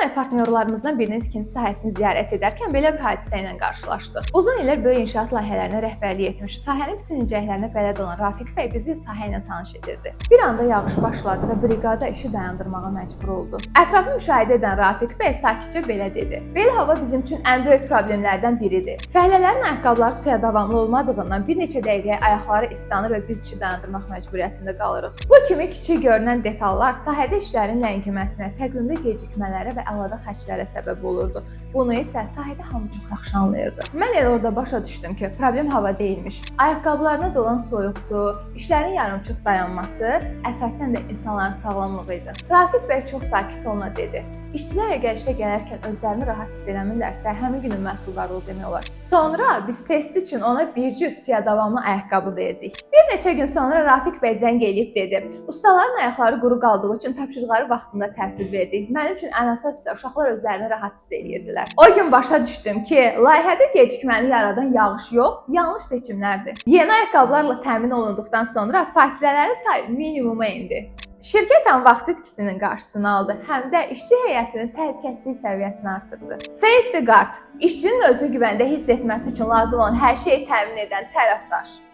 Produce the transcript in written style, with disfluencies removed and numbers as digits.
ay partnyorlarımızdan birinin tikinti sahəsini ziyarət edərkən belə bir hadisə ilə qarşılaşdıq. Uzun illər böyük inşaat layihələrinə rəhbərlik etmiş, sahənin bütün incəliklərinə bələd olan Rafiq bəy bizi sahə ilə tanış edirdi. Bir anda yağış başladı və briqada işi dayandırmağa məcbur oldu. Ətrafı müşahidə edən Rafiq bəy sakitcə belə dedi: "Belə hava bizim üçün ən böyük problemlərdən biridir. Fəhlələrin ayaqqabıları suya davamlı olmadığından bir neçə dəqiqəyə ayaqları islanır və biz işi dayandırmaq məcburiyyətində qalırıq." Bu kimi kiçik görünən detallar sahədə işlərin ləngiməsinə, təqvimdə gecikmələrə və əlavə xərclərə səbəb olurdu. Bunu isə sahədə hamı çox yaxşı anlayırdı. Mən elə orada başa düşdüm ki, problem hava deyilmiş. Ayaqqabılarına dolan soyuq su, işlərin yarımçıq dayanması əsasən də insanların sağlamlığı idi. Rafiq bəy çox sakit tonla dedi: "İşçilər əgər işə gələrkən özlərini rahat hiss eləmirlərsə, həmin günün məhsuldarlığı demək olar." Sonra biz test üçün ona bir cüt suya davamlı ayaqqabı verdik. Bir neçə gün sonra Rafiq bəy zəng eləyib dedi: "Ustaların ayaqları quru qaldığı üçün tapşırıqları vaxtında təhvil verdik. Mənim üçün ən əsas isə uşaqlar özlərini rahat hiss eləyirdilər." O gün başa düşdüm ki, layihədə gecikməni yaradan yağış yox, yanlış seçimlərdir. Yeni ayaqqabılarla təmin olunduqdan sonra fasilələrin sayı minimuma indi. Şirkət vaxt itkisinin qarşısını aldı, həm də işçi heyətinin təhlükəsizlik səviyyəsini artırdı. Safety Guard – işçinin özünü güvəndə hiss etməsi üçün lazım olan hər şeyi təmin edən tərəfdaş.